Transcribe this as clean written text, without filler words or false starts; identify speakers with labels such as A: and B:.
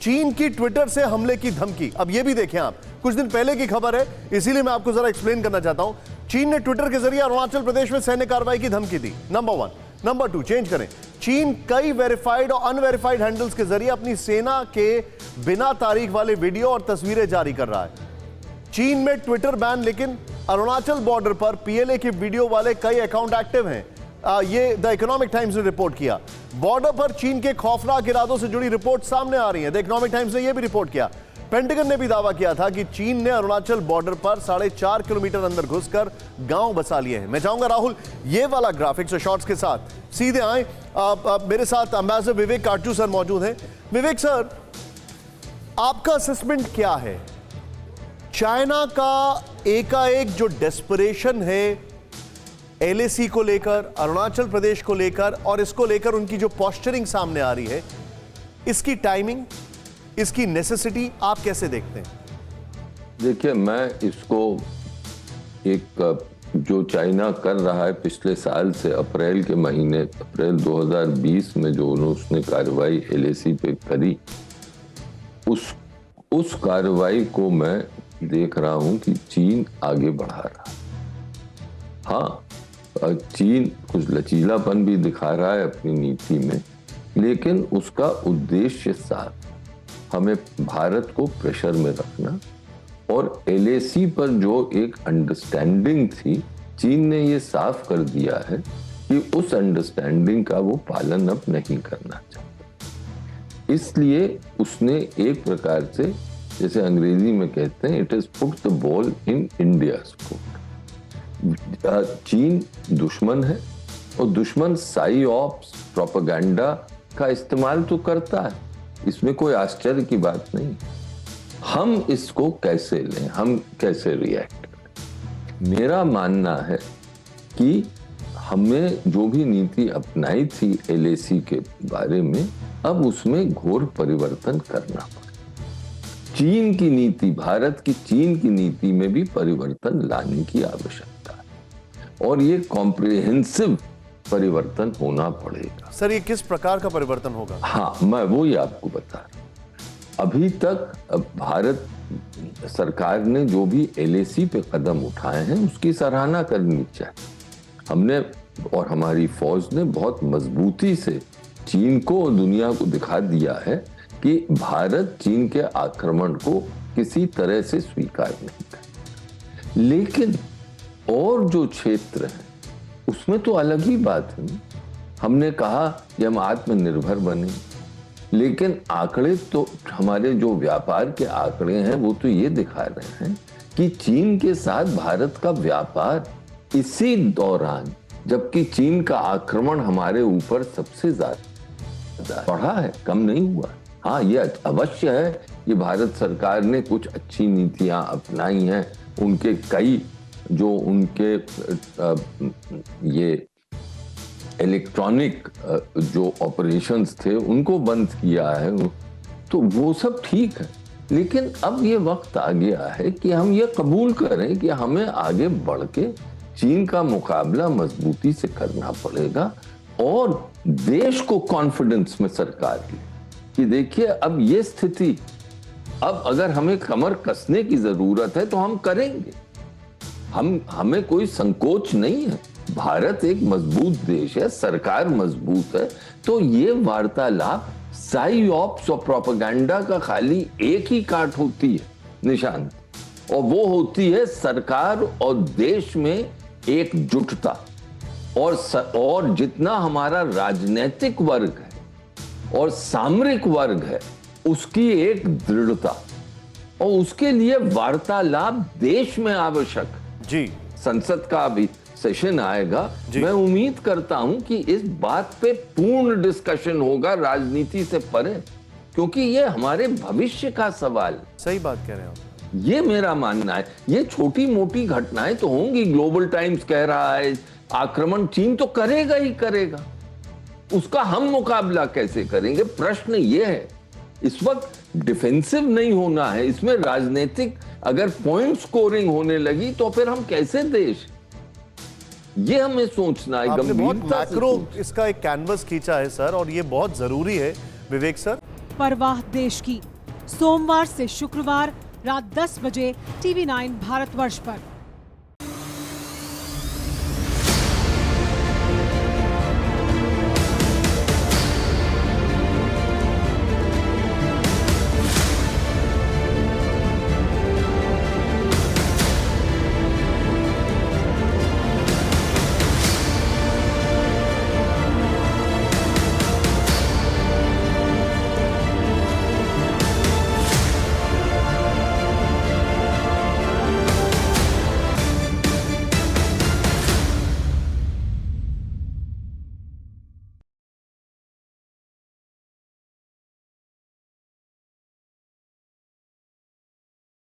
A: चीन की ट्विटर से हमले की धमकी। अब ये भी देखें आप, कुछ दिन पहले की खबर है, इसीलिए मैं आपको जरा एक्सप्लेन करना चाहता हूं। चीन ने ट्विटर के जरिए अरुणाचल प्रदेश में सैन्य कार्रवाई की धमकी दी, नंबर 1। नंबर 2, चेंज करें, चीन कई वेरीफाइड और अनवेरीफाइड हैंडल्स के जरिए अपनी सेना के बिना तारीख वाले वीडियो और तस्वीरें जारी कर रहा है। चीन में ट्विटर बैन, लेकिन अरुणाचल बॉर्डर पर पीएलए के वीडियो वाले कई अकाउंट एक्टिव हैं। ये द इकोनॉमिक टाइम्स ने रिपोर्ट किया। बॉर्डर पर चीन के खौफनाक इरादों से जुड़ी रिपोर्ट सामने आ रही है। द इकोनॉमिक टाइम्स ने यह भी रिपोर्ट किया। पेंटागन ने भी दावा किया था कि चीन ने अरुणाचल बॉर्डर पर 4.5 किलोमीटर अंदर घुसकर गांव बसा लिए हैं। मैं चाहूंगा राहुल, ये वाला ग्राफिक्स और शॉट्स के साथ सीधे आए। मेरे साथ एम्बेसडर विवेक काटजू सर मौजूद हैं। विवेक सर, आपका असेसमेंट क्या है? चाइना का एकाएक जो डेस्परेशन है एलएसी को लेकर, अरुणाचल प्रदेश को लेकर, और इसको लेकर उनकी जो पोस्चरिंग सामने आ रही है, इसकी टाइमिंग, इसकी नेसेसिटी आप कैसे देखते हैं?
B: देखिए, मैं इसको एक जो चाइना कर रहा है पिछले साल से, अप्रैल के महीने, अप्रैल 2020 में जो उसने कार्रवाई एलएसी पे करी, उस कार्रवाई को मैं देख रहा हूं कि चीन आगे बढ़ा रहा है। हाँ, चीन कुछ लचीलापन भी दिखा रहा है अपनी नीति में, लेकिन उसका उद्देश्य साफ हमें भारत को प्रेशर में रखना, और एलएसी पर जो एक अंडरस्टैंडिंग थी, चीन ने ये साफ कर दिया है कि उस अंडरस्टैंडिंग का वो पालन अब नहीं करना चाहता। इसलिए उसने एक प्रकार से, जैसे अंग्रेजी में कहते हैं, it is put the ball in India's court. चीन दुश्मन है, और दुश्मन साइऑप्स, प्रोपेगेंडा का इस्तेमाल तो करता है, इसमें कोई आश्चर्य की बात नहीं। हम इसको कैसे लें, हम कैसे रिएक्ट करें? मेरा मानना है कि हमें जो भी नीति अपनाई थी एलएसी के बारे में, अब उसमें घोर परिवर्तन करना पड़ेगा। चीन की नीति, भारत की चीन की नीति में भी परिवर्तन लाने की आवश्यकता है, और ये कॉम्प्रिहेंसिव परिवर्तन होना पड़ेगा।
A: सर, ये किस प्रकार का परिवर्तन होगा?
B: हाँ, मैं वो ही आपको बता रहा हूं। अभी तक भारत सरकार ने जो भी एलएसी पे कदम उठाए हैं, उसकी सराहना करनी चाहिए। हमने और हमारी फौज ने बहुत मजबूती से चीन को और दुनिया को दिखा दिया है कि भारत चीन के आक्रमण को किसी तरह से स्वीकार नहीं करता। लेकिन और जो क्षेत्र है उसमें तो अलग ही बात है। हमने कहा कि हम आत्मनिर्भर बने, लेकिन आंकड़े तो, हमारे जो व्यापार के आंकड़े हैं, वो तो ये दिखा रहे हैं कि चीन के साथ भारत का व्यापार इसी दौरान, जबकि चीन का आक्रमण हमारे ऊपर सबसे ज्यादा बढ़ा है, कम नहीं हुआ। हाँ, ये अवश्य है, ये भारत सरकार ने कुछ अच्छी नीतियां अपनाई हैं, उनके कई जो उनके ये इलेक्ट्रॉनिक जो ऑपरेशंस थे उनको बंद किया है, तो वो सब ठीक है। लेकिन अब ये वक्त आ गया है कि हम ये कबूल करें कि हमें आगे बढ़ के चीन का मुकाबला मजबूती से करना पड़ेगा, और देश को कॉन्फिडेंस में सरकार की कि देखिए, अब ये स्थिति, अब अगर हमें कमर कसने की जरूरत है तो हम करेंगे। हमें कोई संकोच नहीं है। भारत एक मजबूत देश है, सरकार मजबूत है, तो ये वार्तालाप साइऑप्स और प्रोपेगेंडा का खाली एक ही काट होती है, निशान, और वो होती है सरकार और देश में एकजुटता, और जितना हमारा राजनीतिक वर्ग है और सामरिक वर्ग है, उसकी एक दृढ़ता, और उसके लिए वार्तालाप देश में आवश्यक
A: जी।
B: संसद का भी सेशन आएगा, मैं उम्मीद करता हूं कि इस बात पे पूर्ण डिस्कशन होगा, राजनीति से परे, क्योंकि ये हमारे भविष्य का सवाल।
A: सही बात कह रहे हैं आप।
B: ये मेरा मानना है। ये छोटी मोटी घटनाएं तो होंगी, ग्लोबल टाइम्स कह रहा है आक्रमण चीन तो करेगा ही करेगा, उसका हम मुकाबला कैसे करेंगे? प्रश्न ये है। इस वक्त डिफेंसिव नहीं होना है, इसमें राजनीतिक अगर पॉइंट स्कोरिंग होने लगी तो फिर हम कैसे देश, ये हमें सोचना है।
A: आपने बहुत मैक्रो इसका एक कैनवस खींचा है सर, और ये बहुत जरूरी है विवेक सर।
C: परवाह देश की, सोमवार से शुक्रवार रात 10 बजे TV9 भारतवर्ष पर।